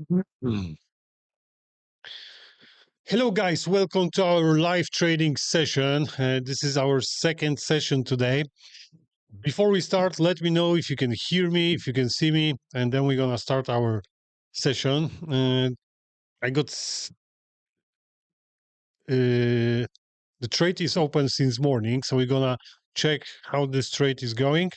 Mm. Hello, guys. Welcome to our live trading session. This is our second session today. Before we start, let me know if you can hear me, if you can see me, and then we're going to start our session. I got the trade is open since morning, so we're going to check how this trade is going.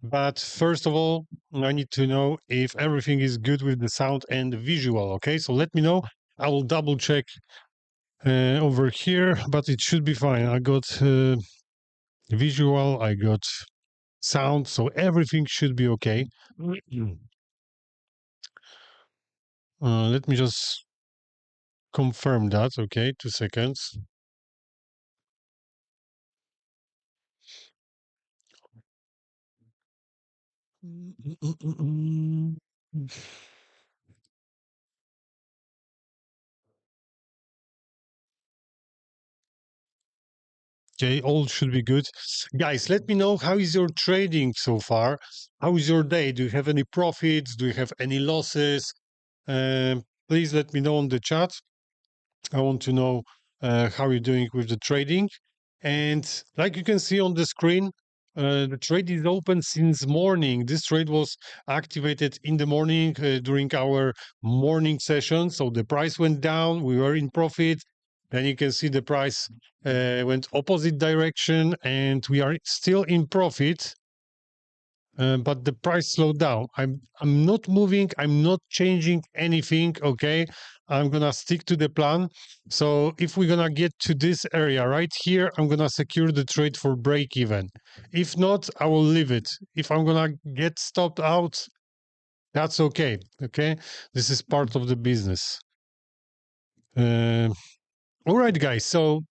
But first of all, I need to know if everything is good with the sound and visual. Okay, so let me know. I will double check over here, but it should be fine. I got visual, I got sound, so everything should be okay. Let me just confirm that. Okay, 2 seconds. Okay, all should be good. Guys, let me know how is your trading so far? How is your day? Do you have any profits? Do you have any losses? Please let me know on the chat. I want to know how you're doing with the trading. And like you can see on the screen, the trade is open since morning. This trade was activated in the morning during our morning session. So the price went down. We were in profit. Then you can see the price went opposite direction, and we are still in profit. But the price slowed down. I'm not moving. I'm not changing anything. Okay, I'm gonna stick to the plan. So if we're gonna get to this area right here, I'm gonna secure the trade for break even. If not, I will leave it. If I'm gonna get stopped out, that's okay. Okay, this is part of the business. Uh, all right, guys. So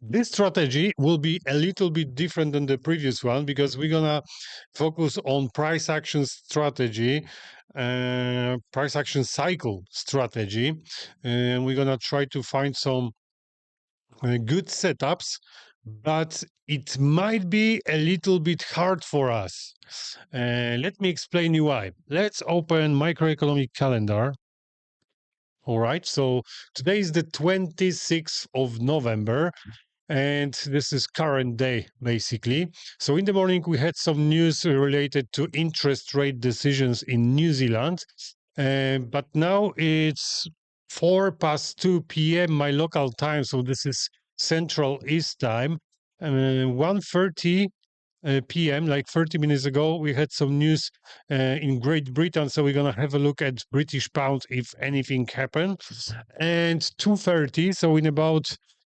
this strategy will be a little bit different than the previous one because we're gonna focus on price action strategy, price action cycle strategy, and we're gonna try to find some good setups, but it might be a little bit hard for us. Let me explain you why. Let's open microeconomic calendar. All right, so today is the 26th of November, and this is current day basically. So in the morning we had some news related to interest rate decisions in New Zealand, but now it's 2 p.m. my local time, so this is Central East time. 1:30 p.m., like 30 minutes ago, we had some news in Great Britain. So we're going to have a look at British pound if anything happened. And 2:30, so in about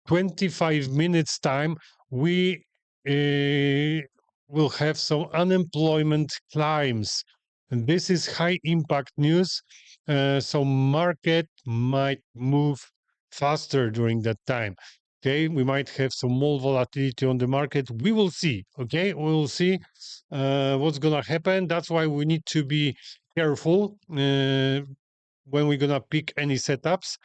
25 minutes time, we will have some unemployment climbs. And this is high impact news. So market might move faster during that time. Okay, we might have some more volatility on the market. We will see. Okay, we will see what's gonna happen. That's why we need to be careful when we're gonna pick any setups.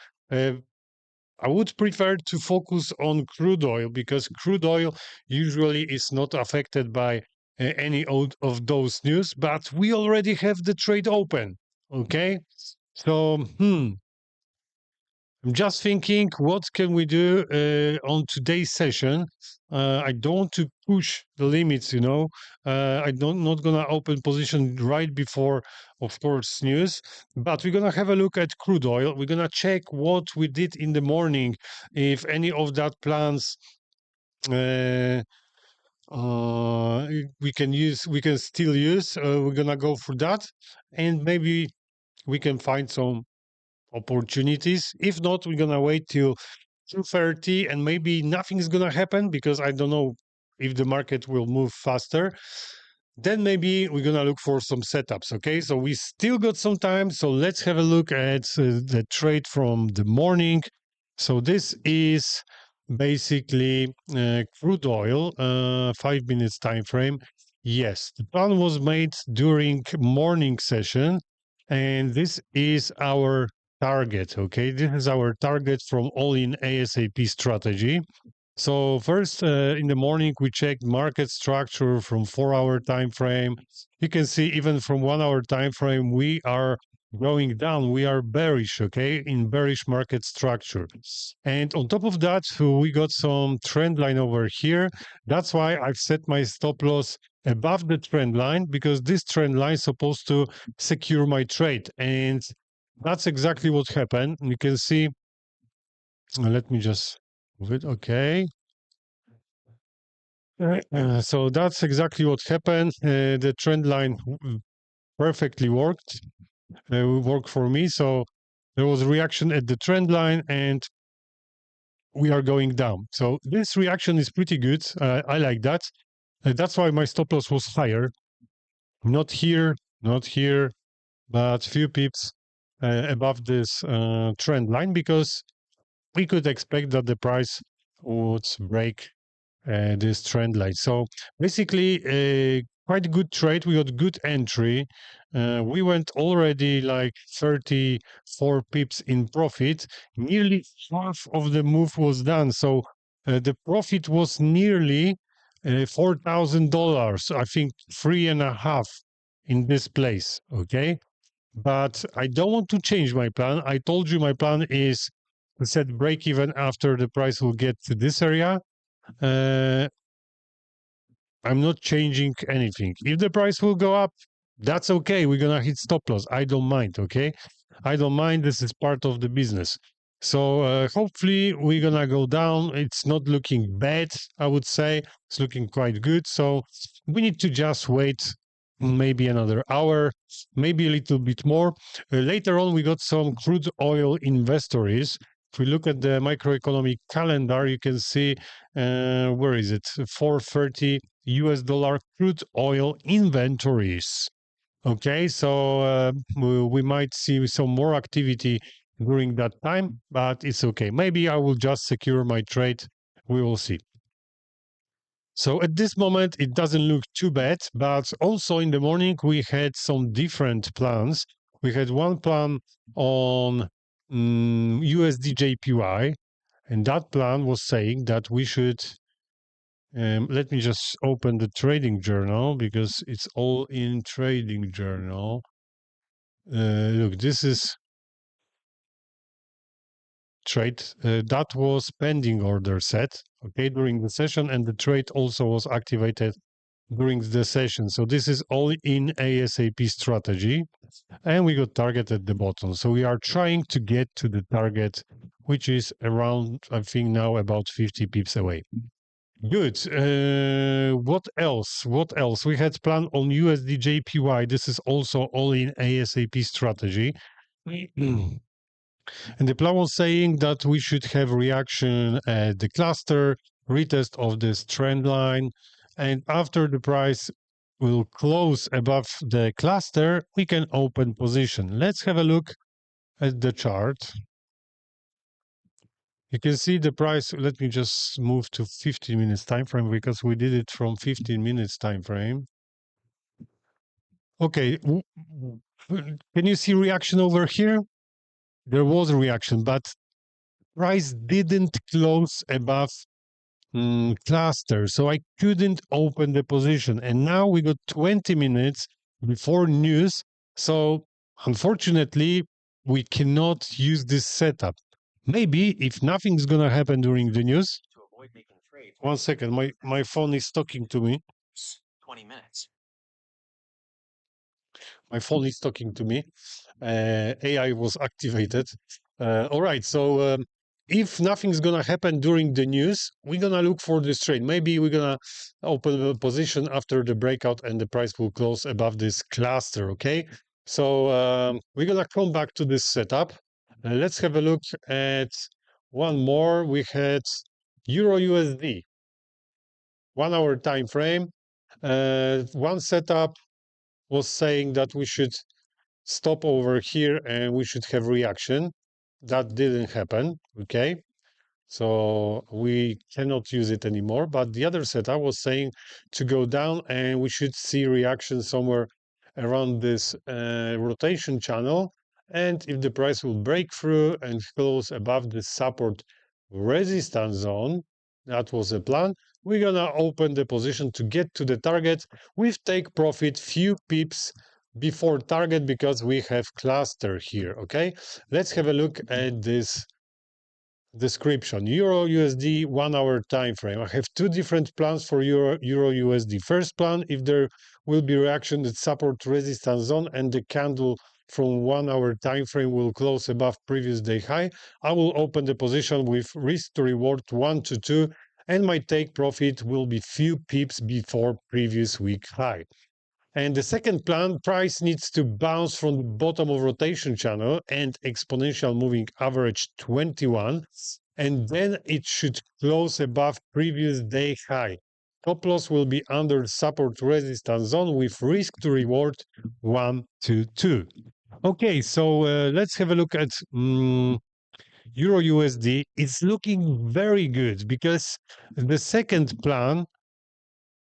I would prefer to focus on crude oil because crude oil usually is not affected by any of those news. But we already have the trade open. Okay, so I'm just thinking, what can we do on today's session? I don't want to push the limits, you know. I'm not gonna open position right before, of course, news, but we're gonna have a look at crude oil. We're gonna check what we did in the morning, if any of that plans we can still use. We're gonna go for that, and maybe we can find some opportunities. If not, we're gonna wait till 2:30 and maybe nothing's gonna happen because I don't know if the market will move faster. Then maybe we're gonna look for some setups. Okay, so we still got some time. So let's have a look at the trade from the morning. So this is basically crude oil, 5 minutes time frame. Yes, the plan was made during morning session, and this is our target. Okay, this is our target from all-in ASAP strategy. So first in the morning we checked market structure from 4-hour time frame. You can see even from 1-hour time frame we are going down. We are bearish, okay, in bearish market structure. And on top of that, we got some trend line over here. That's why I've set my stop loss above the trend line, because this trend line is supposed to secure my trade. And that's exactly what happened. You can see, let me just move it, okay. So that's exactly what happened. The trend line perfectly worked for me. So there was a reaction at the trend line and we are going down. So this reaction is pretty good. I like that. That's why my stop loss was higher. Not here, not here, but few pips above this trend line, because we could expect that the price would break this trend line. So basically, a quite good trade. We got good entry. We went already like 34 pips in profit. Nearly half of the move was done. So the profit was nearly $4,000. I think 3.5 in this place. Okay. But I don't want to change my plan. I told you my plan is to set break even after the price will get to this area. Uh, I'm not changing anything. If the price will go up, that's okay. We're gonna hit stop loss. I don't mind. Okay, I don't mind. This is part of the business. So hopefully we're gonna go down. It's not looking bad. I would say it's looking quite good. So we need to just wait maybe another hour, maybe a little bit more. Later on, we got some crude oil inventories. If we look at the microeconomic calendar, you can see where is it? 430 US dollar crude oil inventories. Okay, so we might see some more activity during that time, but it's okay. Maybe I will just secure my trade. We will see. So at this moment, it doesn't look too bad, but also in the morning, we had some different plans. We had one plan on USD JPY, and that plan was saying that we should let me just open the trading journal, because it's all in trading journal. Look, this is trade. That was pending order set, okay, during the session, and the trade also was activated during the session. So this is all in ASAP strategy, and we got target at the bottom. So we are trying to get to the target, which is around, I think now about 50 pips away. Good. What else? What else? We had plan on USD JPY. This is also all in ASAP strategy. And the plan was saying that we should have reaction at the cluster, retest of this trend line. And after the price will close above the cluster, we can open position. Let's have a look at the chart. You can see the price. Let me just move to 15 minutes time frame, because we did it from 15 minutes time frame. Okay, can you see reaction over here? There was a reaction, but price didn't close above cluster, so I couldn't open the position. And now we got 20 minutes before news, so unfortunately we cannot use this setup. Maybe if nothing's gonna happen during the news. To avoid making trades. 1 second, my phone is talking to me. 20 minutes. My phone is talking to me. AI was activated. All right, so if nothing's gonna happen during the news, we're gonna look for this trade. Maybe we're gonna open a position after the breakout and the price will close above this cluster, okay? So we're gonna come back to this setup. Let's have a look at one more. We had Euro USD, 1 hour time frame. One setup was saying that we should stop over here and we should have reaction. That didn't happen, okay? So we cannot use it anymore. But the other setup was saying to go down and we should see reaction somewhere around this rotation channel. And if the price will break through and close above the support resistance zone, that was the plan, we're gonna open the position to get to the target with take profit few pips before target because we have cluster here. Okay, let's have a look at this description. Euro USD 1 hour time frame. I have two different plans for Euro USD. First plan, if there will be reaction at support resistance zone and the candle from 1 hour time frame will close above previous day high, I will open the position with risk to reward 1 to 2, and my take profit will be few pips before previous week high. And the second plan, price needs to bounce from the bottom of rotation channel and exponential moving average 21, and then it should close above previous day high. Top loss will be under support resistance zone with risk to reward 1 to 2. Okay, so let's have a look at Euro USD. It's looking very good because the second plan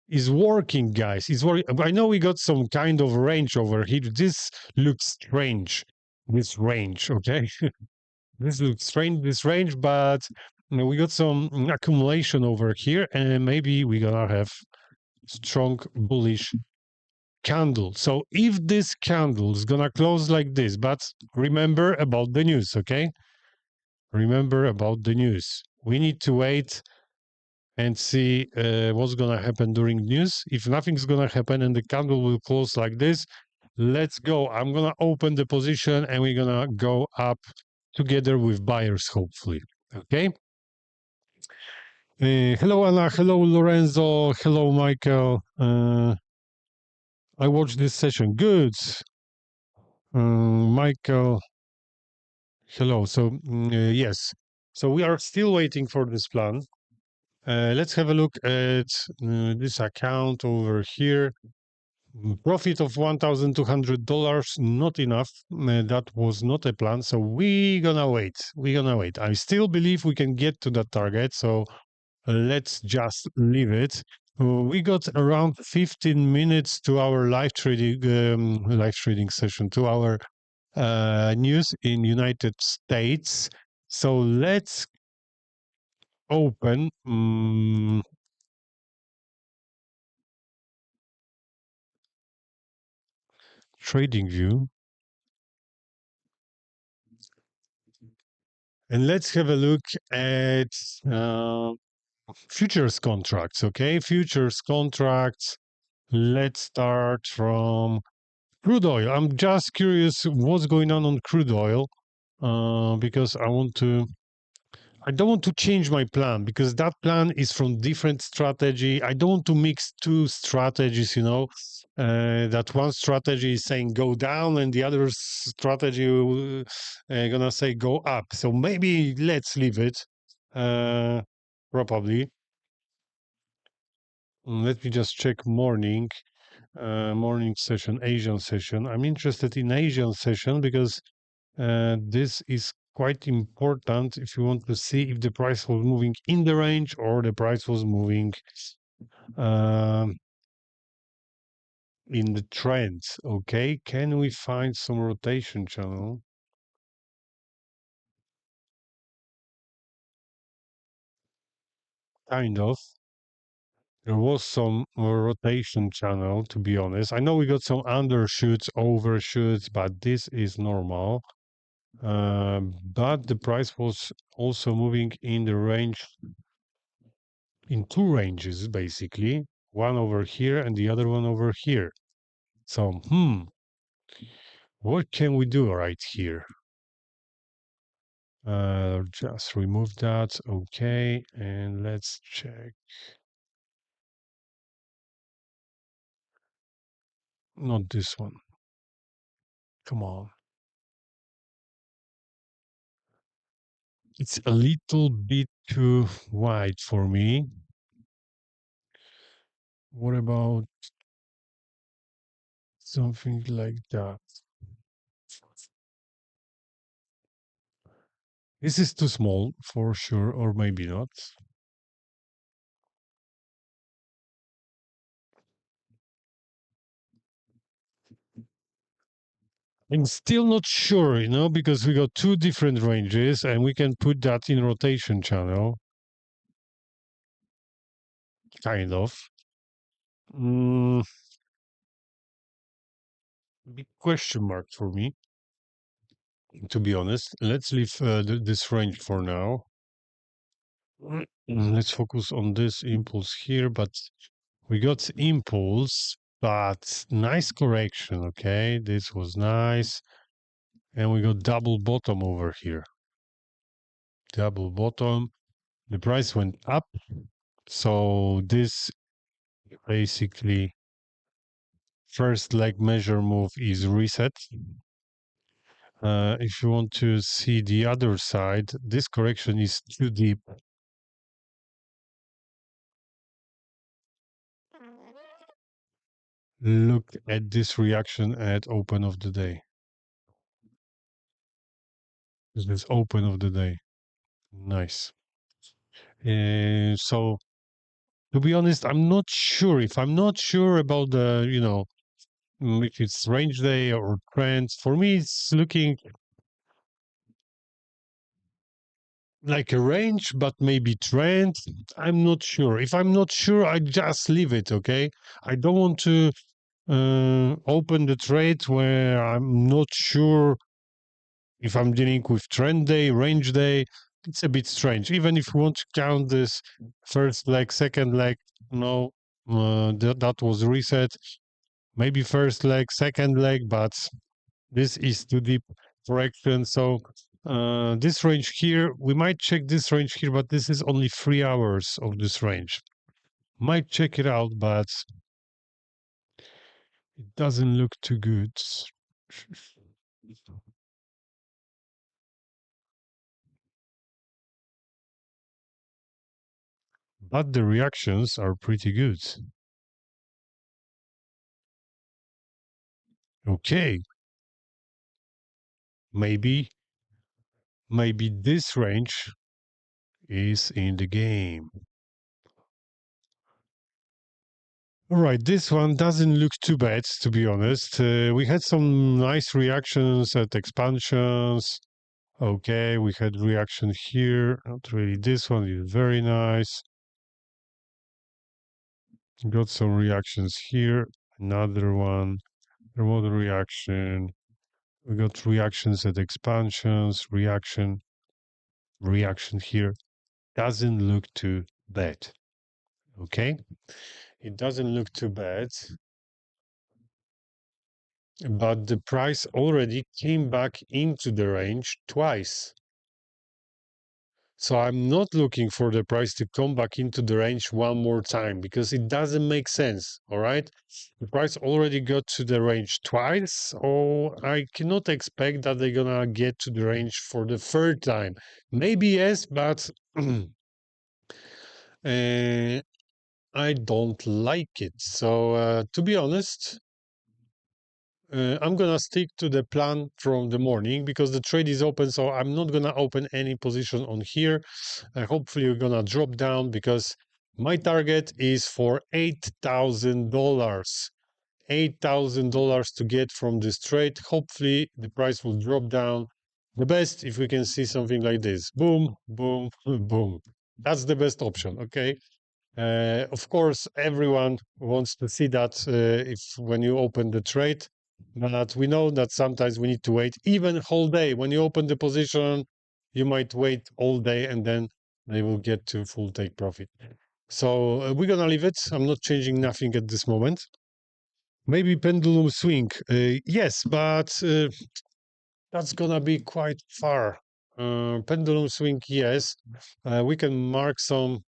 is working, guys. It's working. I know we got some kind of range over here. This looks strange. This range, okay? This looks strange, this range, but we got some accumulation over here, and maybe we're gonna have strong bullish candle. So if this candle is gonna close like this, but remember about the news, okay? Remember about the news. We need to wait and see what's going to happen during news. If nothing's going to happen and the candle will close like this, let's go. I'm going to open the position and we're going to go up together with buyers, hopefully. Okay. Hello, Anna. Hello, Lorenzo. Hello, Michael. I watched this session. Good. Michael. Hello. So, yes. So we are still waiting for this plan. Let's have a look at this account over here. Profit of $1,200, not enough. That was not a plan. So we're gonna wait. We're gonna wait. I still believe we can get to that target. So let's just leave it. We got around 15 minutes to our live trading session, to our news in United States. So let's open trading view. And let's have a look at futures contracts. Okay, futures contracts. Let's start from crude oil. I'm just curious what's going on crude oil because I don't want to change my plan because that plan is from different strategy. I don't want to mix two strategies, you know, that one strategy is saying go down and the other strategy gonna say go up. So maybe let's leave it, probably. Let me just check morning session, Asian session. I'm interested in Asian session because this is quite important if you want to see if the price was moving in the range or the price was moving um, in the trends. Okay, can we find some rotation channel? Kind of. There was some rotation channel, to be honest. I know we got some undershoots, overshoots, but this is normal. But the price was also moving in the range, in two ranges, basically. One over here and the other one over here. So, what can we do right here? Just remove that. Okay, and let's check. Not this one. Come on. It's a little bit too wide for me. What about something like that? This is too small for sure, or maybe not. I'm still not sure, you know, because we got two different ranges and we can put that in rotation channel. Kind of. Mm, big question mark for me, to be honest. Let's leave this range for now. Let's focus on this impulse here, but we got impulse, but nice correction, okay? This was nice. And we got double bottom over here. Double bottom. The price went up. So this basically first leg measure move is reset. If you want to see the other side, this correction is too deep. Look at this reaction at open of the day. This is open of the day. Nice. So to be honest, I'm not sure. If I'm not sure about the, if it's range day or trends, for me, it's looking like a range, but maybe trend. I'm not sure. If I'm not sure, I just leave it. Okay. I don't want to open the trade where I'm not sure if I'm dealing with trend day, range day. It's a bit strange. Even if you want to count this first leg, second leg, no, that was reset. Maybe first leg, second leg, but this is too deep correction. So this range here, we might check this range here, but this is only 3 hours of this range. Might check it out, but it doesn't look too good. But the reactions are pretty good. Okay, maybe this range is in the game. All right, this one doesn't look too bad, to be honest. We had some nice reactions at expansions. Okay, we had reaction here. Not really this one is very nice. Got some reactions here. Another one. There was a reaction. We got reactions at expansions. Reaction here. Doesn't look too bad. Okay, it doesn't look too bad. But the price already came back into the range twice. So I'm not looking for the price to come back into the range one more time because it doesn't make sense. All right. The price already got to the range twice, or I cannot expect that they're gonna get to the range for the third time. Maybe yes, but I don't like it. So to be honest, I'm gonna stick to the plan from the morning because the trade is open, so I'm not gonna open any position on here. Hopefully, you're gonna drop down because my target is for $8,000. $8,000 to get from this trade. Hopefully, the price will drop down. The best if we can see something like this: boom, boom, boom. That's the best option. Okay. Of course, everyone wants to see that if when you open the trade, but we know that sometimes we need to wait even whole day. When you open the position, you might wait all day and then they will get to full take profit. So we're gonna leave it. I'm not changing nothing at this moment. Maybe pendulum swing, yes, but that's gonna be quite far. Pendulum swing, yes. We can mark some.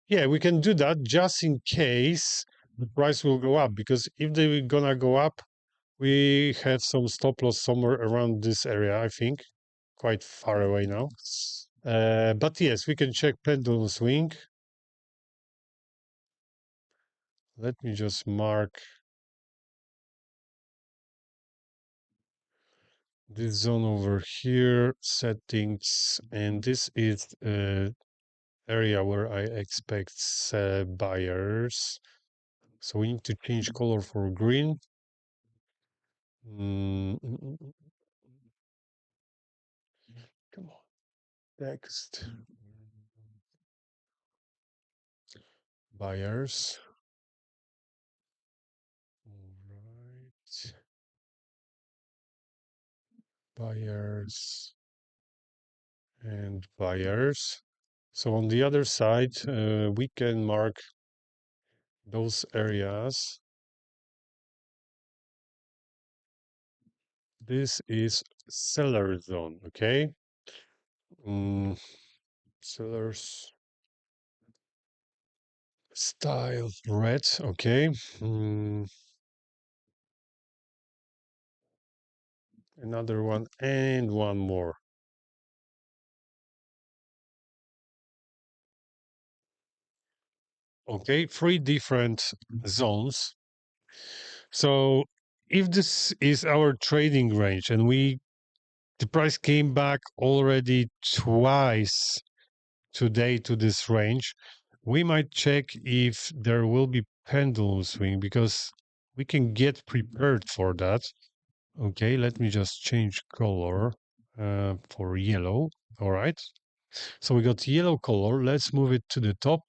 Yeah, we can do that just in case the price will go up, because if they're gonna go up, we have some stop loss somewhere around this area, I think, quite far away now. But yes, we can check pendulum swing. Let me just mark this zone over here, settings, and this is area where I expect buyers. So we need to change color for green. Mm, mm, mm, mm. Come on, next. Buyers. All right. buyers and buyers. So on the other side, we can mark those areas. This is seller zone, okay? Mm, sellers style red, okay. Another one and one more. Okay, three different zones. So if this is our trading range and the price came back already twice today to this range, we might check if there will be pendulum swing because we can get prepared for that. Okay, let me just change color for yellow. All right. So we got yellow color. Let's move it to the top.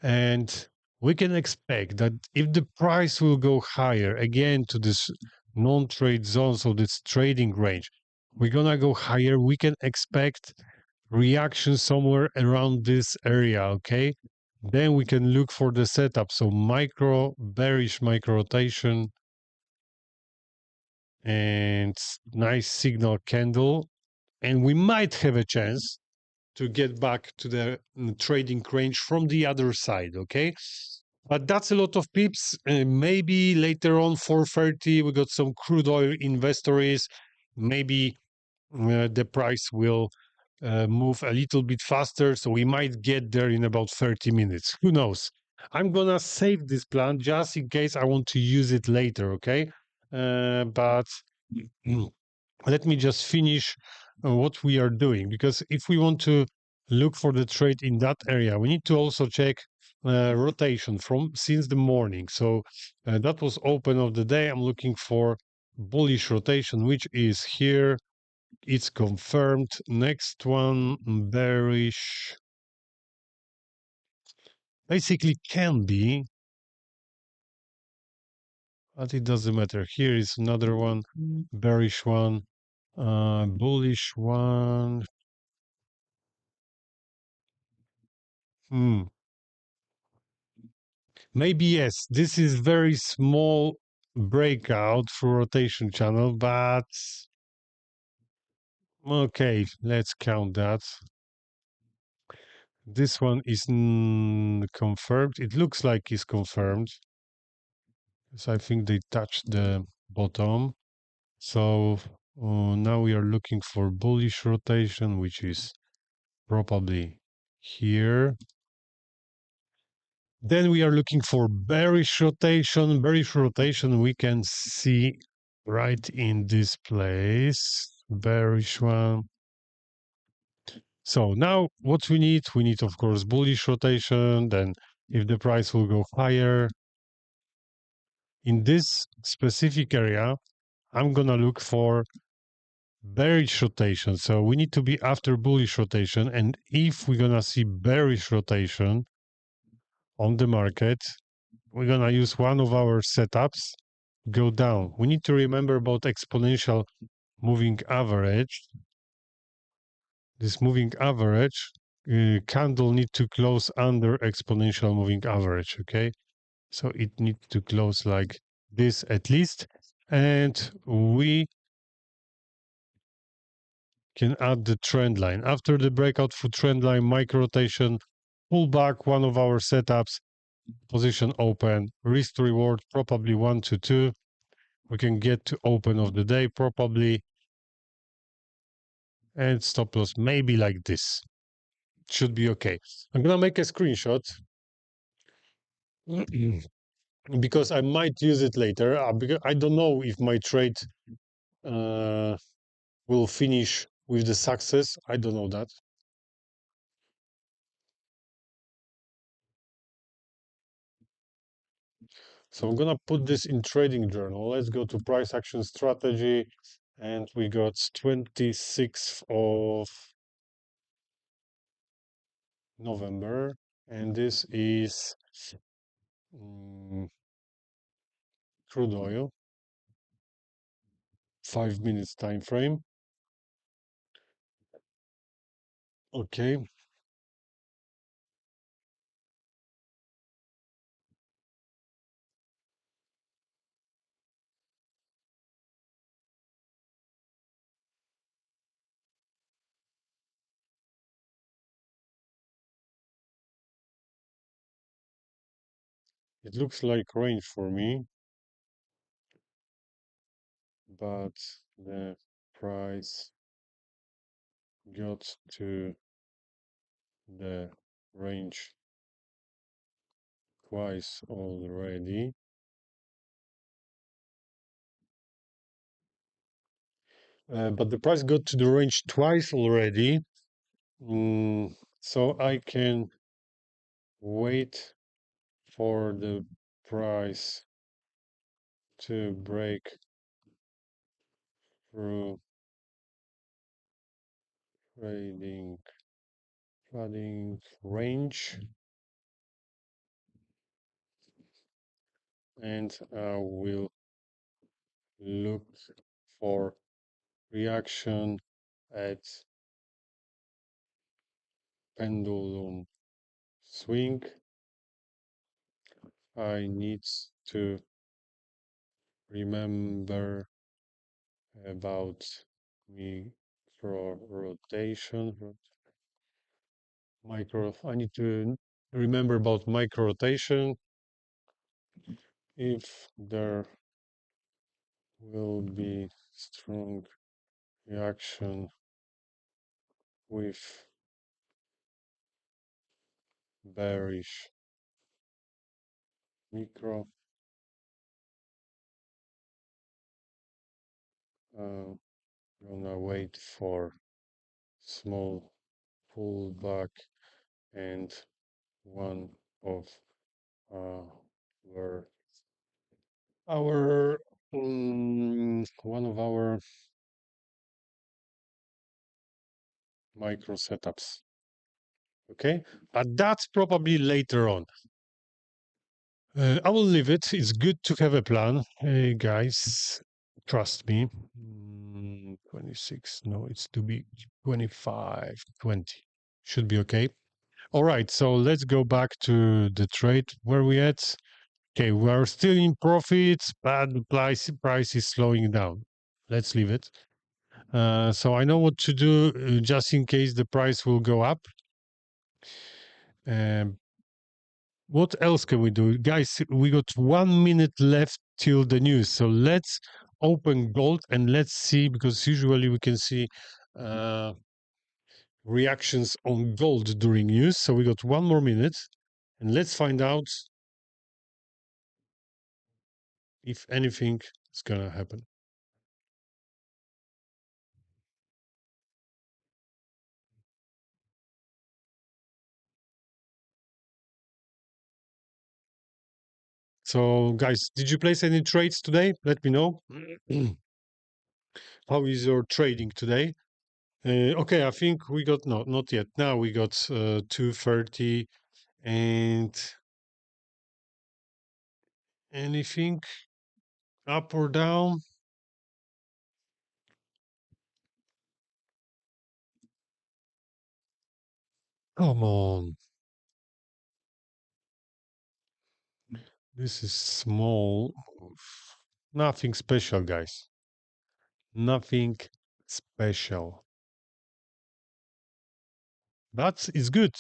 And we can expect that if the price will go higher again to this non-trade zone, so this trading range, we're gonna go higher. We can expect reaction somewhere around this area, okay? Then we can look for the setup. So micro, bearish micro rotation and nice signal candle. And we might have a chance to get back to the trading range from the other side, okay? But that's a lot of pips. Maybe later on 4:30 we got some crude oil investors. Maybe the price will move a little bit faster, so we might get there in about 30 minutes. Who knows? I'm gonna save this plan just in case I want to use it later, okay? But let me just finish what we are doing, because if we want to look for the trade in that area, we need to also check rotation from since the morning. So that was open of the day. I'm looking for bullish rotation, which is here. It's confirmed. Next one, bearish. Basically can be, but it doesn't matter. Here is another one, bearish one, bullish one. Hmm. Maybe yes, this is very small breakout through rotation channel, but okay, let's count that. This one is confirmed. It looks like it's confirmed. So I think they touched the bottom. So now we are looking for bullish rotation, which is probably here. Then we are looking for bearish rotation. Bearish rotation we can see right in this place. Bearish one. So now what we need, of course, bullish rotation. Then if the price will go higher, in this specific area, I'm going to look for bearish rotation. So we need to be after bullish rotation. And if we're going to see bearish rotation on the market, we're going to use one of our setups, go down. We need to remember about exponential moving average. This moving average candle need to close under exponential moving average, okay? So it needs to close like this at least. And we can add the trend line. After the breakout for trend line, micro rotation, pull back one of our setups, position open, risk to reward probably 1 to 2. We can get to open of the day probably, and stop loss maybe like this. Should be okay. I'm gonna make a screenshot because I might use it later. Because I don't know if my trade uh, will finish with the success. I don't know that. So I'm gonna put this in trading journal. Let's go to price action strategy, and we got 26th of November, and this is mm, crude oil, 5 minutes time frame. Okay. It looks like range for me, but the price got to the range twice already. But the price got to the range twice already. So I can wait for the price to break through trading flooding range, and I will look for reaction at pendulum swing. I need to remember about micro rotation. I need to remember about micro rotation. If there will be strong reaction with bearish micro, gonna wait for small pullback and one of our our one of our micro setups. Okay, but that's probably later on. I will leave it. It's good to have a plan, guys. Trust me. 26. No, it's to be 25, 20. Should be okay. All right. So let's go back to the trade where we at. Okay, we are still in profits, but the price is slowing down. Let's leave it. So I know what to do just in case the price will go up. Um, what else can we do? Guys, we got 1 minute left till the news. So let's open gold and let's see, because usually we can see reactions on gold during news. So we got 1 more minute and let's find out if anything is going to happen. So, guys, did you place any trades today? Let me know. How is your trading today? Okay, I think we got no, not yet. Now we got 230 and anything up or down? Come on. This is small. Nothing special, guys. Nothing special. But it's good.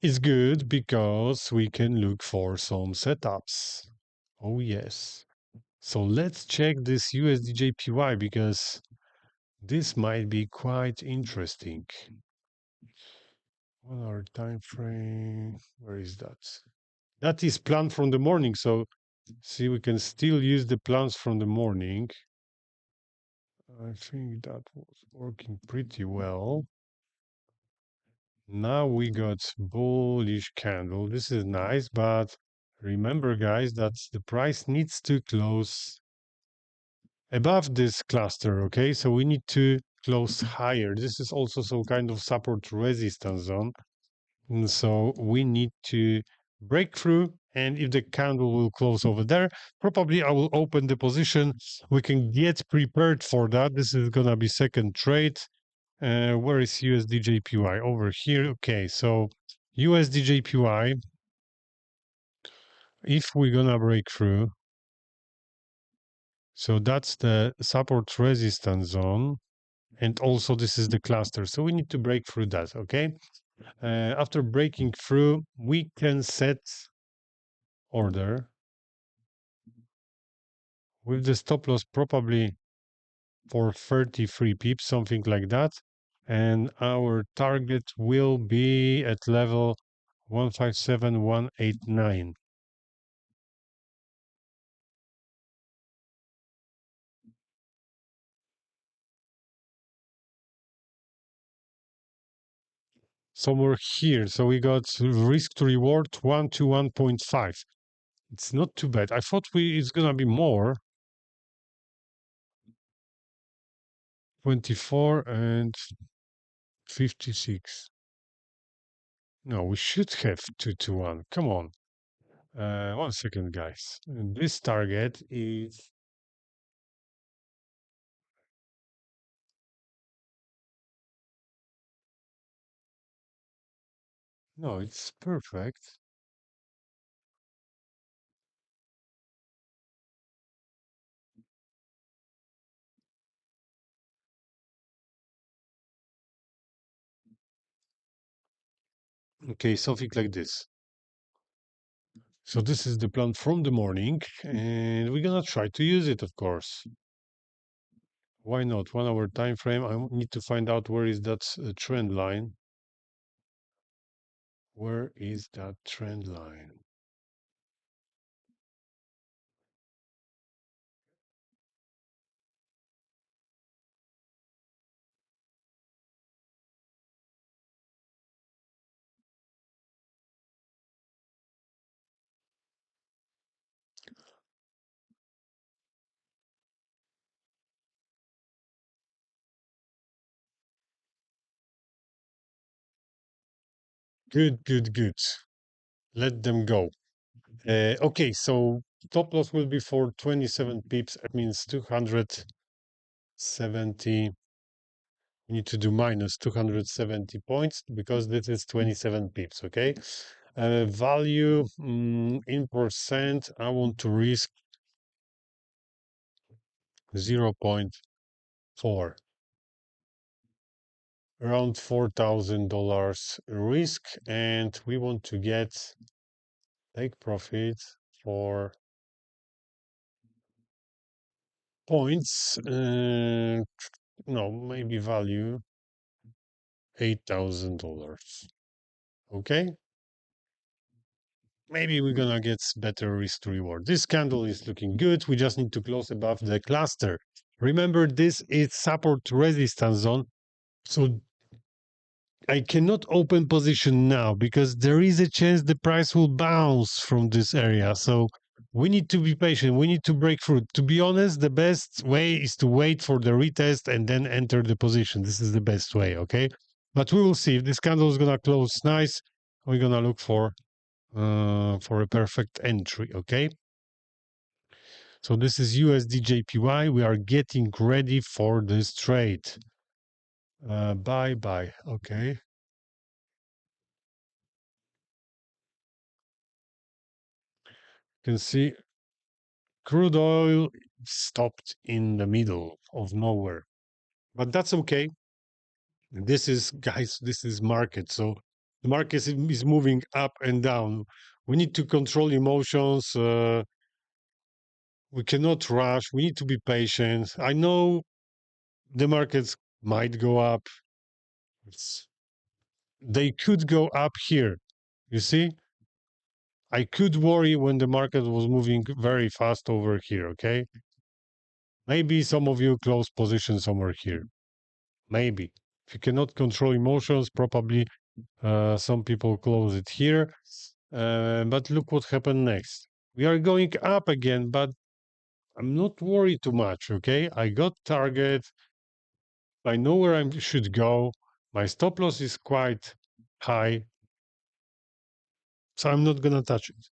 It's good because we can look for some setups. Oh, yes. So let's check this USDJPY because this might be quite interesting. 1 hour time frame. Where is that? That is planned from the morning. So see, we can still use the plans from the morning. I think that was working pretty well. Now we got bullish candle. This is nice, but remember, guys, that the price needs to close above this cluster, okay? So we need to close higher. This is also some kind of support resistance zone. And so we need to break through. And if the candle will close over there, probably I will open the position. We can get prepared for that. This is going to be second trade. Where is USD JPY? Over here. Okay, so USD JPY, if we're gonna break through, so that's the support resistance zone, and also this is the cluster. So we need to break through that, okay? After breaking through, we can set order with the stop loss probably for 33 pips, something like that. And our target will be at level 157189. Somewhere here. So we got risk to reward 1 to 1.5. It's not too bad. I thought it's gonna be more. 24 and 56. No, we should have 2 to 1. Come on. 1 second, guys. And this target is. No, it's perfect. Okay, something like this. So this is the plan from the morning, and we're gonna try to use it, of course. Why not? 1 hour time frame. I need to find out where is that trend line. Where is that trend line? Good, good, good. Let them go. Okay, so top loss will be for 27 pips. That means 270. We need to do minus 270 points because this is 27 pips, okay? Value in percent, I want to risk 0.4, around $4,000 risk, and we want to take profit for points. No, maybe value $8,000. Okay, maybe we're gonna get better risk to reward. This candle is looking good. We just need to close above the cluster. Remember, this is support resistance zone. So I cannot open position now because there is a chance the price will bounce from this area. So we need to be patient. We need to break through. To be honest, the best way is to wait for the retest and then enter the position. This is the best way, okay? But we will see if this candle is gonna close nice. We're gonna look for a perfect entry, okay? So this is USD JPY. We are getting ready for this trade. Bye bye. Okay. You can see crude oil stopped in the middle of nowhere, but that's okay. This is, guys, this is market. So the market is moving up and down. We need to control emotions. We cannot rush. We need to be patient. I know the markets might go up. They could go up here. You see, I could worry when the market was moving very fast over here. Okay, maybe some of you close position somewhere here. Maybe if you cannot control emotions, probably some people close it here. But look what happened next. We are going up again, but I'm not worried too much. Okay, I got target. I know where I should go. My stop loss is quite high, so I'm not gonna touch it.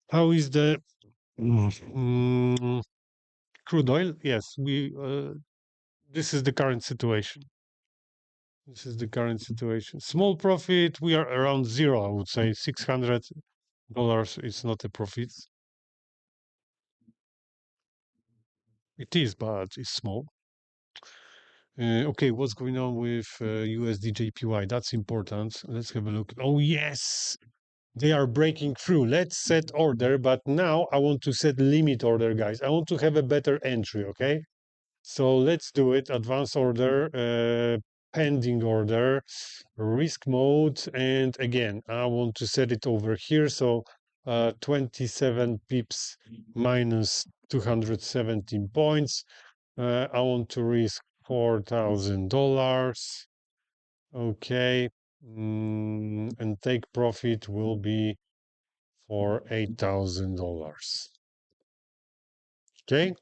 How is the crude oil? Yes, we. This is the current situation. This is the current situation. Small profit, we are around zero, I would say. $600 is not a profit. It is, but it's small. Okay, what's going on with USD JPY? That's important. Let's have a look. Oh, yes, they are breaking through. Let's set order, but now I want to set limit order, guys. I want to have a better entry, okay? So let's do it. Advanced order, pending order, risk mode, and again, I want to set it over here. So 27 pips minus 217 points. I want to risk $4,000. Okay. And take profit will be for $8,000. Okay.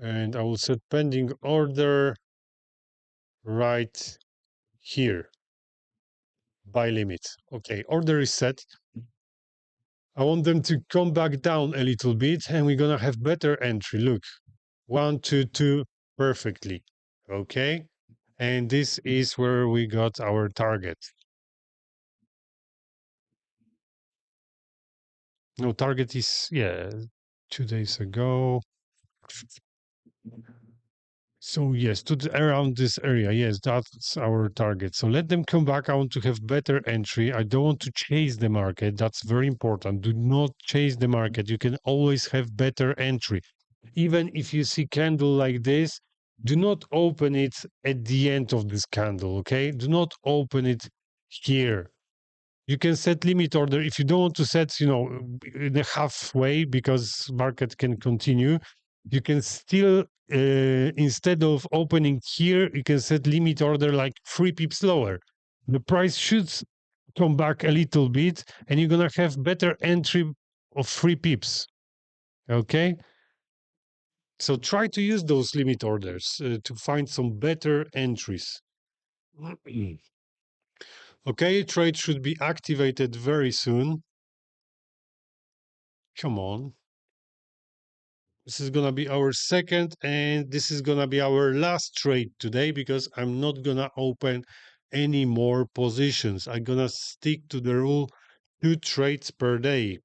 And I will set pending order right here. Buy limit. Okay. Order is set. I want them to come back down a little bit and we're going to have better entry. Look, 1, 2, 2, perfectly. Okay. And this is where we got our target. No, target is, yeah, 2 days ago. So yes, around this area. Yes, that's our target. So let them come back. I want to have better entry. I don't want to chase the market. That's very important. Do not chase the market. You can always have better entry. Even if you see candle like this, do not open it at the end of this candle, okay? Do not open it here. You can set limit order if you don't want to set, in a halfway because market can continue. You can still, instead of opening here, you can set limit order like 3 pips lower. The price should come back a little bit, and you're gonna have better entry of 3 pips. Okay. So try to use those limit orders to find some better entries. Okay, trade should be activated very soon. Come on. This is gonna be our second, and this is gonna be our last trade today because I'm not gonna open any more positions. I'm gonna stick to the rule 2 trades per day.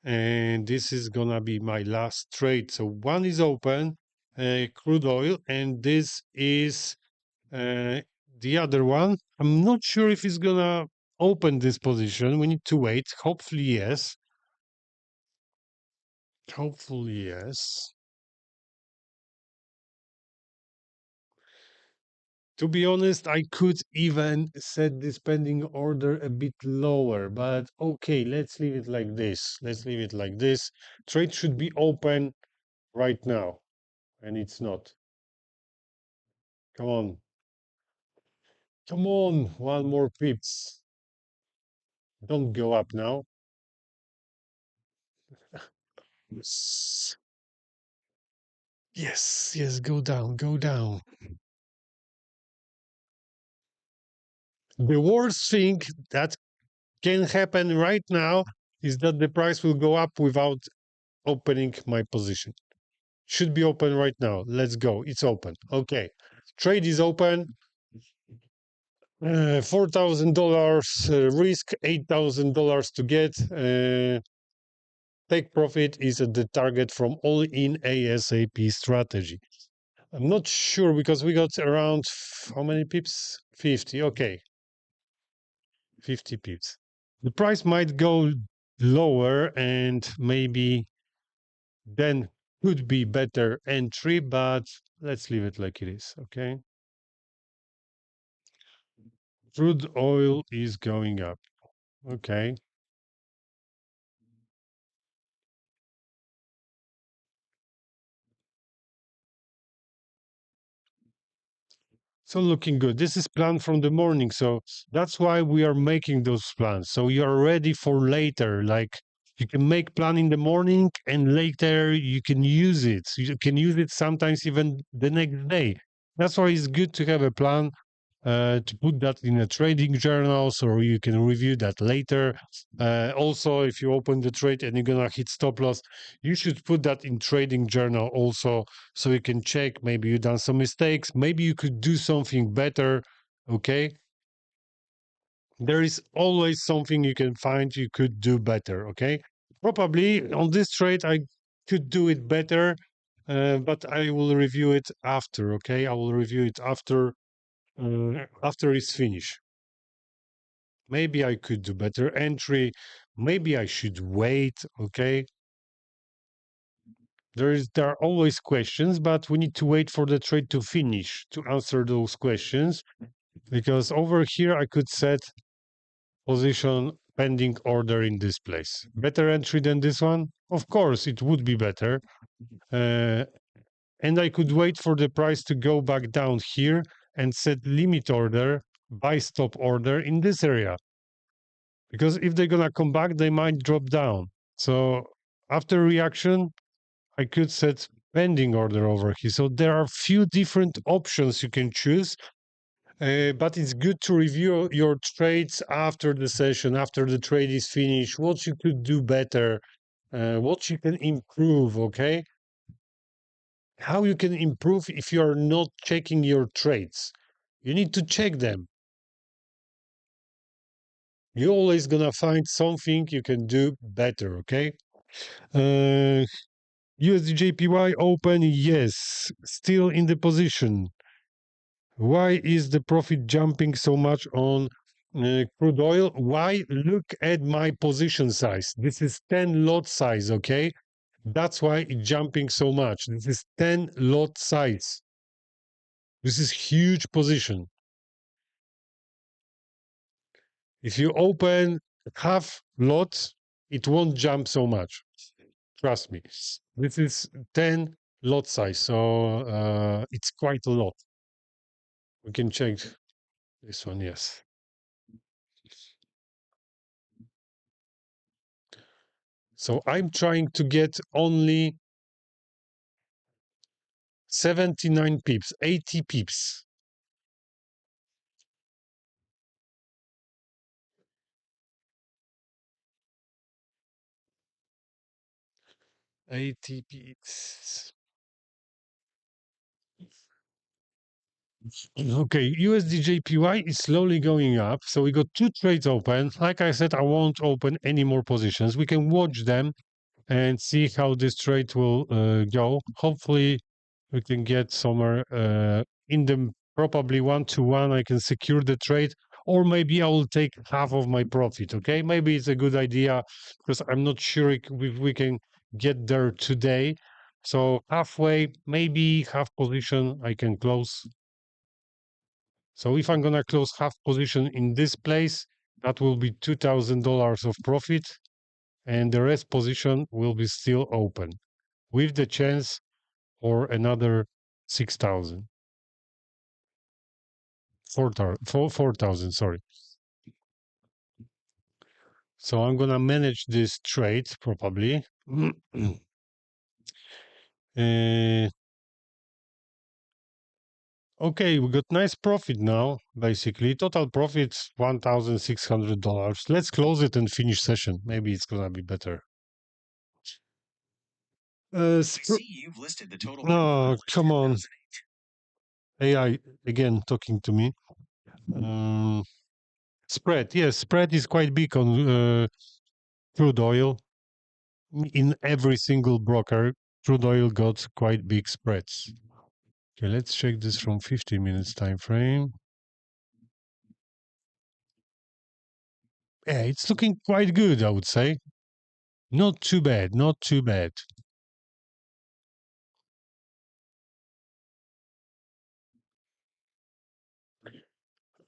And this is gonna be my last trade. So one is open, crude oil, and this is the other one. I'm not sure if it's gonna open this position. We need to wait. Hopefully, yes. Hopefully, yes. To be honest, I could even set this pending order a bit lower, but okay, let's leave it like this. Let's leave it like this. Trade should be open right now, and it's not. Come on. Come on, one more pips. Don't go up now. Yes. Yes, yes, go down, go down. The worst thing that can happen right now is that the price will go up without opening my position. Should be open right now. Let's go. It's open. Okay. Trade is open. $4,000 risk, $8,000 to get. Take profit is at the target from all in ASAP strategy. I'm not sure because we got around how many pips? 50. Okay. 50 pips. The price might go lower and maybe then could be better entry, but let's leave it like it is. Okay. Crude oil is going up. Okay. So looking good. This is planned from the morning. So that's why we are making those plans. So you're ready for later. Like you can make plan in the morning and later you can use it. You can use it sometimes even the next day. That's why it's good to have a plan to put that in a trading journal so you can review that later. Also, if you open the trade and you're gonna hit stop loss, you should put that in trading journal also so you can check maybe you done some mistakes, maybe you could do something better. Okay, there is always something you can find you could do better. Okay, probably on this trade I could do it better, but I will review it after. Okay, I will review it after it's finished. Maybe I could do better entry. Maybe I should wait. Okay. There are always questions, but we need to wait for the trade to finish to answer those questions. Because over here I could set position pending order in this place. Better entry than this one? Of course, it would be better. Uh, and I could wait for the price to go back down here and set limit order, buy stop order in this area. Because if they're gonna come back, they might drop down. So after reaction, I could set pending order over here. So there are few different options you can choose, but it's good to review your trades after the session, after the trade is finished, what you could do better, what you can improve, okay? How you can improve if you are not checking your trades. You need to check them. You're always gonna find something you can do better, okay? USDJPY open, yes, still in the position. Why is the profit jumping so much on crude oil? Why? Look at my position size. This is 10 lot size, okay? That's why it's jumping so much. This is 10 lot size. This is huge position. If you open half lot, it won't jump so much. Trust me. This is 10 lot size, so it's quite a lot. We can check this one, yes. So I'm trying to get only 79 pips, 80 pips. 80 pips. Okay, USDJPY is slowly going up. So we got two trades open. Like I said, I won't open any more positions. We can watch them and see how this trade will go. Hopefully, we can get somewhere in the probably 1-to-1. I can secure the trade, or maybe I will take half of my profit. Okay, maybe it's a good idea because I'm not sure if we can get there today. So halfway, maybe half position, I can close. So if I'm gonna close half position in this place, that will be $2,000 of profit, and the rest position will be still open with the chance for another 6,000. 4,000, sorry. So I'm gonna manage this trade probably. Okay, we got nice profit now, basically. Total profit $1,600. Let's close it and finish session. Maybe it's gonna be better. See you've listed the total. Oh, come on. AI again talking to me. Spread, yes, spread is quite big on crude oil. In every single broker, crude oil got quite big spreads. Okay, let's check this from 15 minutes time frame. Yeah, it's looking quite good, I would say. Not too bad, not too bad.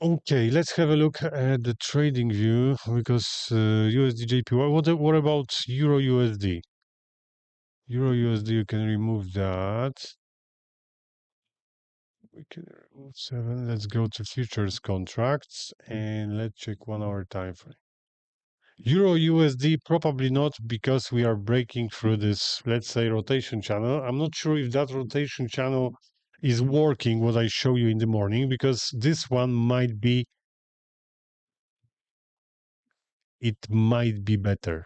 Okay, let's have a look at the trading view because USD what about Euro USD? Euro USD, you can remove that. We can remove 7. Let's go to futures contracts and let's check 1 hour time frame. Euro USD, probably not because we are breaking through this, let's say, rotation channel. I'm not sure if that rotation channel is working what I show you in the morning, because this one might be better.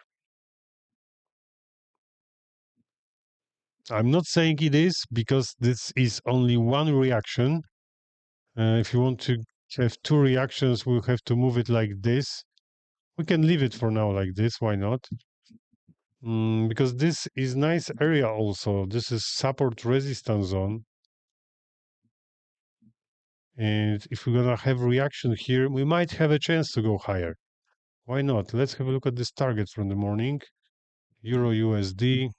I'm not saying it is, because this is only one reaction. If you want to have two reactions, we'll have to move it like this. We can leave it for now like this. Why not? Because this is nice area also. This is support resistance zone. And if we're going to have reaction here, we might have a chance to go higher. Why not? Let's have a look at this target from the morning. Euro USD.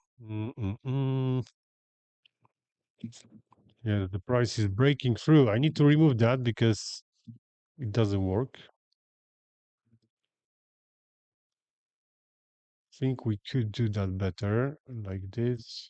Yeah, the price is breaking through. I need to remove that because it doesn't work. I think we could do that better, like this.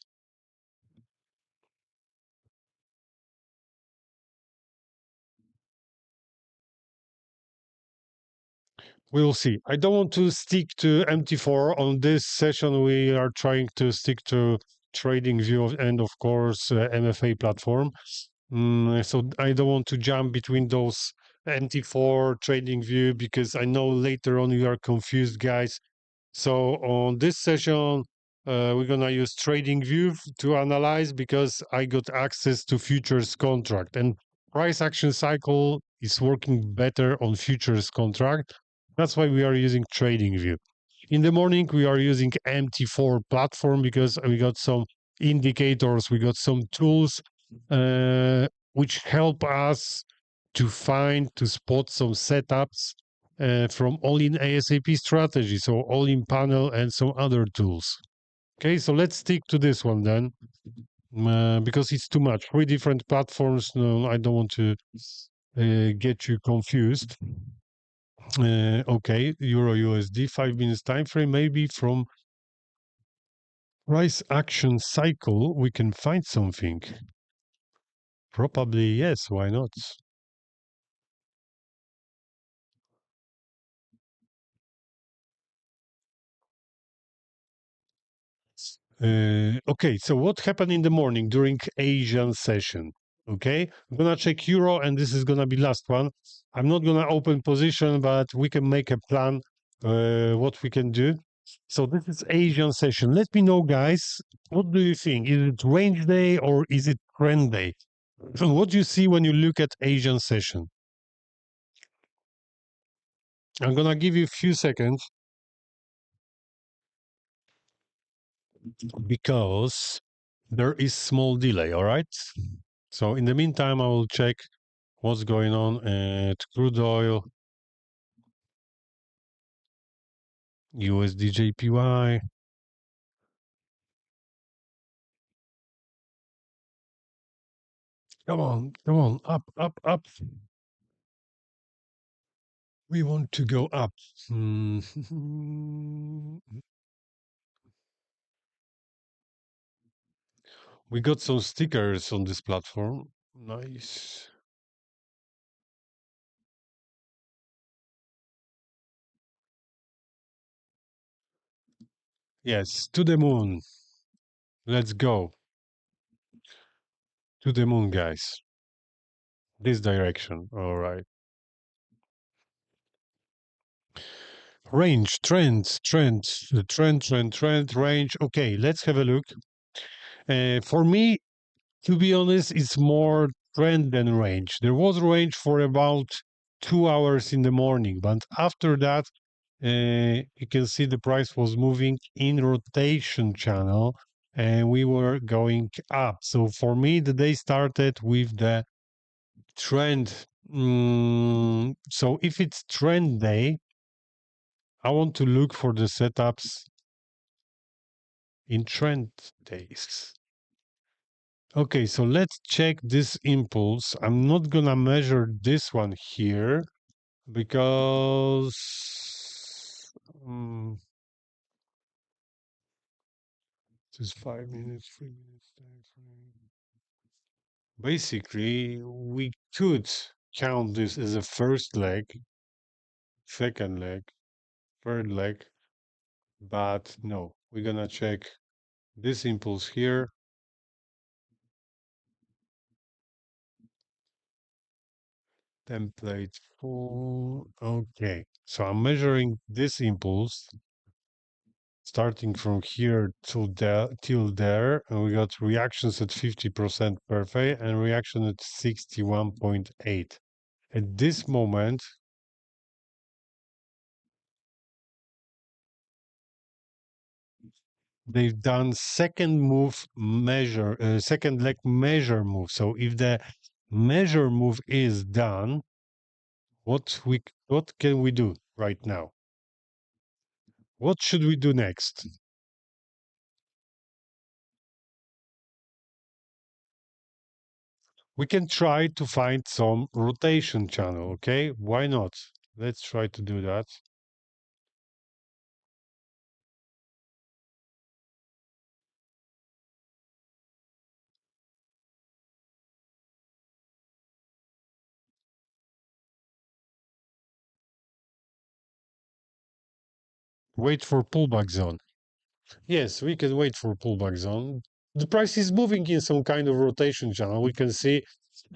We'll see. I don't want to stick to MT4 on this session. We are trying to stick to trading view and of course MFA platform. So I don't want to jump between those MT4 trading view, because I know later on you are confused, guys. So on this session, we're gonna use TradingView to analyze, because I got access to futures contract, and price action cycle is working better on futures contract. That's why we are using TradingView. In the morning, we are using MT4 platform because we got some indicators, we got some tools which help us to spot some setups from all-in ASAP strategy, so all-in panel and some other tools. Okay, so let's stick to this one then, because it's too much. 3 different platforms. No, I don't want to get you confused. Okay, Euro USD 5 minutes time frame. Maybe from price action cycle we can find something. Probably yes. Why not? Okay, so what happened in the morning during Asian session? Okay, I'm gonna check euro, and this is gonna be last one. I'm not gonna open position, but we can make a plan what we can do. So this is Asian session. Let me know, guys. What do you think? Is it range day or is it trend day? So what do you see when you look at Asian session? I'm gonna give you a few seconds, because there is small delay. All right. So in the meantime, I will check what's going on at crude oil, USD JPY. Come on, up, up, up. We want to go up. We got some stickers on this platform. Nice. Yes, to the moon. Let's go. To the moon, guys. This direction. All right. Range, trend, range. Okay, let's have a look. For me, to be honest, it's more trend than range. There was range for about 2 hours in the morning, but after that, you can see the price was moving in rotation channel and we were going up. So for me, the day started with the trend. So if it's trend day, I want to look for the setups in trend days. Okay, so let's check this impulse. I'm not gonna measure this one here because this is 5 minutes, 3 minutes time frame. Basically, we could count this as a first leg, second leg, third leg, but no, we're gonna check this impulse here. Template full. Okay. So I'm measuring this impulse starting from here till there, and we got reactions at 50% perfect and reaction at 61.8. At this moment, they've done second leg measure move. So if the measure move is done, what can we do right now? What should we do next? We can try to find some rotation channel, okay? Why not? Let's try to do that. Wait for pullback zone. Yes, we can wait for pullback zone. The price is moving in some kind of rotation channel. We can see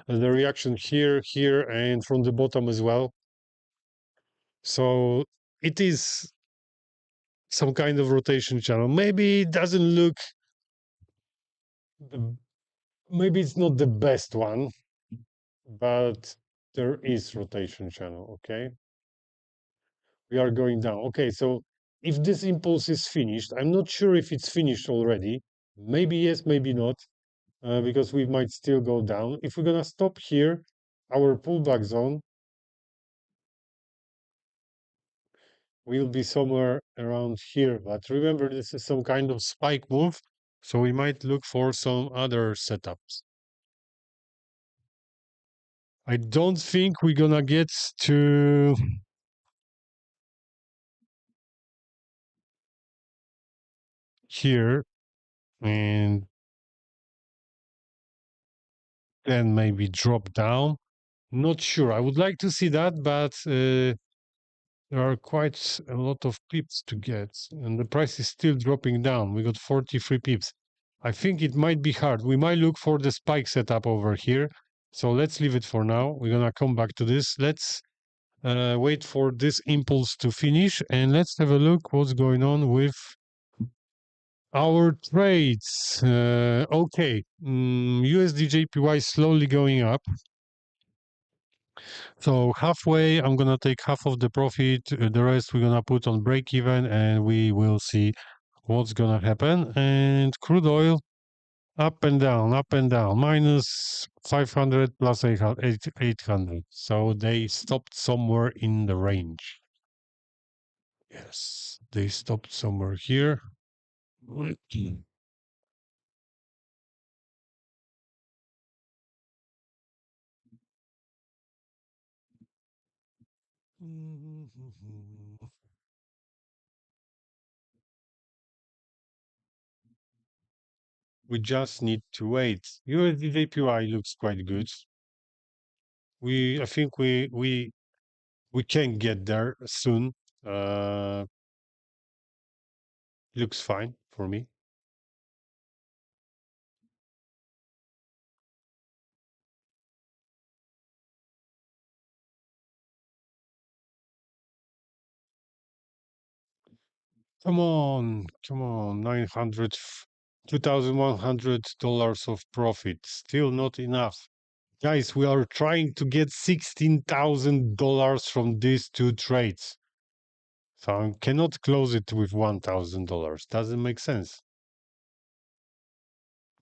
the reaction here, here, and from the bottom as well. So it is some kind of rotation channel. Maybe it doesn't look, maybe it's not the best one, but there is rotation channel, okay? We are going down. Okay, so if this impulse is finished, I'm not sure if it's finished already. Maybe yes, maybe not, because we might still go down. If we're gonna stop here, our pullback zone will be somewhere around here. But remember, this is some kind of spike move, so we might look for some other setups. I don't think we're gonna get to here and then maybe drop down. Not sure. I would like to see that, but there are quite a lot of pips to get, and the price is still dropping down. We got 43 pips. I think it might be hard. We might look for the spike setup over here. So let's leave it for now. We're gonna come back to this. Let's wait for this impulse to finish, and let's have a look what's going on with our trades. Okay, USD JPY slowly going up. So halfway, I'm gonna take half of the profit. The rest we're gonna put on break even, and we will see what's gonna happen. And crude oil up and down, minus 500 plus 800. So they stopped somewhere in the range. Yes, they stopped somewhere here. We just need to wait. USD JPY looks quite good. I think we can get there soon. Uh, looks fine for me. Come on, 900, $2,100 of profit. Still not enough. Guys, we are trying to get $16,000 from these two trades. So I cannot close it with $1,000. Doesn't make sense.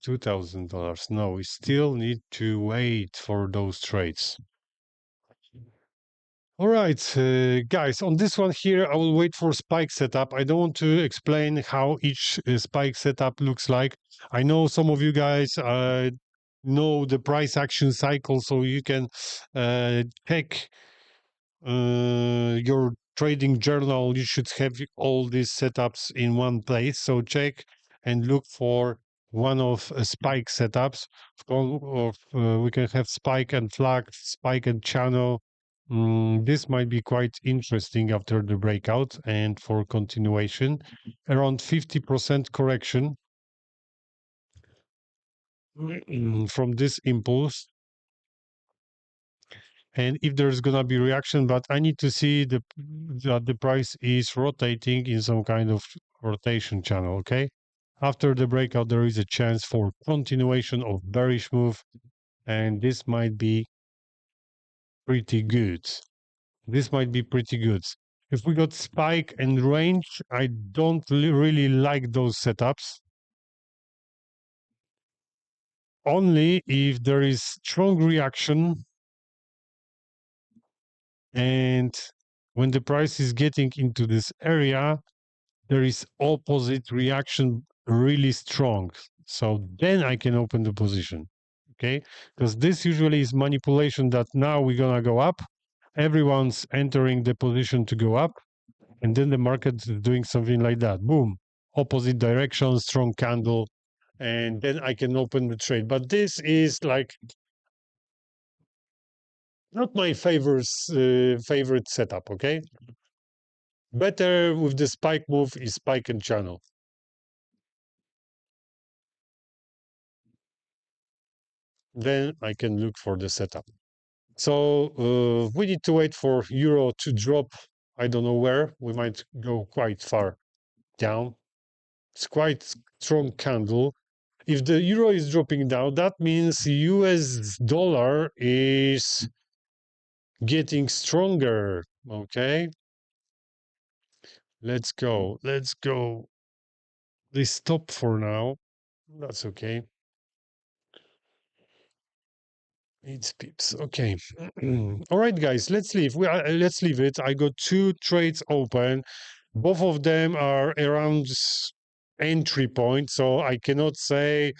$2,000. No, we still need to wait for those trades. All right, guys, on this one here, I will wait for spike setup. I don't want to explain how each spike setup looks like. I know some of you guys know the price action cycle, so you can check your trading journal. You should have all these setups in one place. So check and look for one of spike setups. We can have spike and flag, spike and channel. This might be quite interesting after the breakout and for continuation. Around 50% correction from this impulse. and if there's gonna be reaction, but I need to see that the price is rotating in some kind of rotation channel. Okay, after the breakout, there is a chance for continuation of bearish move, and this might be pretty good. This might be pretty good. If we got spike and range, I don't really like those setups. Only if there is strong reaction and when the price is getting into this area, there is opposite reaction really strong. So then I can open the position. Okay, because this usually is manipulation that now we're gonna go up. Everyone's entering the position to go up, and then the market is doing something like that. Boom, opposite direction, strong candle, and then I can open the trade. But this is like not my favorite setup. Okay, better with the spike move is spike and channel. Then I can look for the setup. So we need to wait for euro to drop. I don't know where. We might go quite far down. It's quite strong candle. If the euro is dropping down, that means US dollar is getting stronger. Okay. Let's go. Let's go. They stop for now. That's okay. 8 pips. Okay. All right, guys. Let's leave. Let's leave it. I got two trades open. Both of them are around entry point, so I cannot say,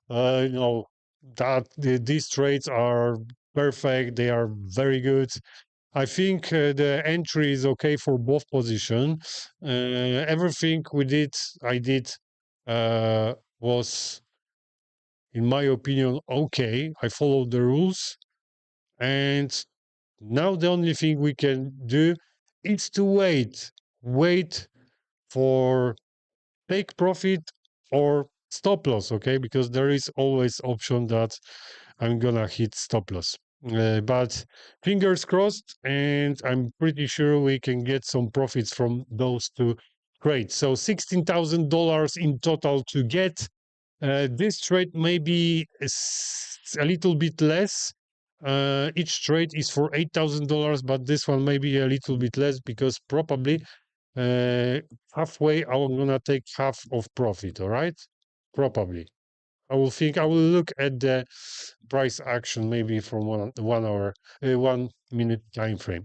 that these trades are perfect. They are very good. I think the entry is okay for both position. Everything I did, was, in my opinion, okay. I followed the rules, and now the only thing we can do is to wait for take profit or stop loss, okay? Because there is always option that I'm gonna hit stop loss. But fingers crossed, and I'm pretty sure we can get some profits from those two trades. So $16,000 in total to get. This trade may be a little bit less. Each trade is for $8,000, but this one may be a little bit less because probably uh, halfway I'm gonna take half of profit. All right, probably. I will look at the price action maybe from 1 hour, 1 minute time frame.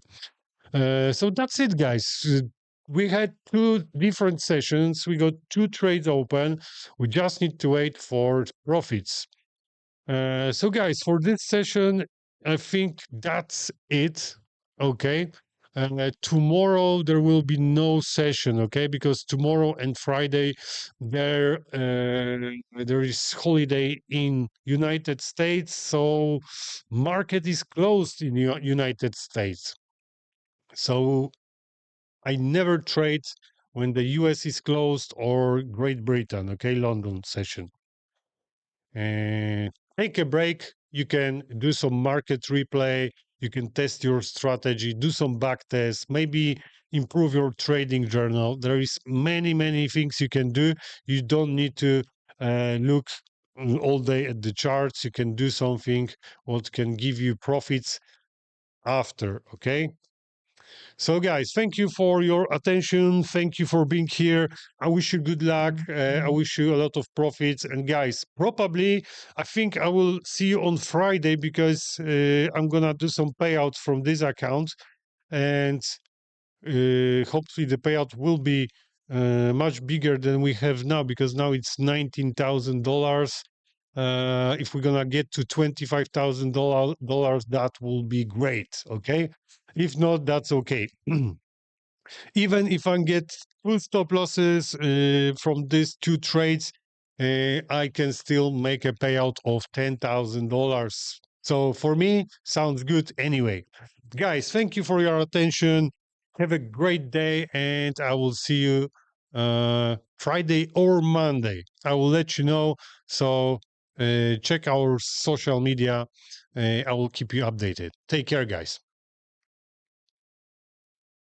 So that's it, guys. We had two different sessions. We got two trades open. We just need to wait for profits. So, guys, for this session, I think that's it. Okay. Tomorrow there will be no session. Okay, because tomorrow and Friday there is holiday in United States, so market is closed in United States. So I never trade when the US is closed or Great Britain. Okay, London session. And take a break. You can do some market replay. You can test your strategy, do some back tests, maybe improve your trading journal. There is many things you can do. You don't need to look all day at the charts. You can do something what can give you profits after. Okay. So, guys, thank you for your attention. Thank you for being here. I wish you good luck. I wish you a lot of profits. And, guys, probably I think I will see you on Friday because I'm going to do some payouts from this account. And hopefully the payout will be much bigger than we have now because now it's $19,000. If we're gonna get to $25,000, that will be great. Okay, if not, that's okay. Even if I get full stop losses from these two trades, I can still make a payout of $10,000. So for me, sounds good anyway. Guys, thank you for your attention. Have a great day, and I will see you Friday or Monday. I will let you know. So check our social media I will keep you updated. Take care, guys.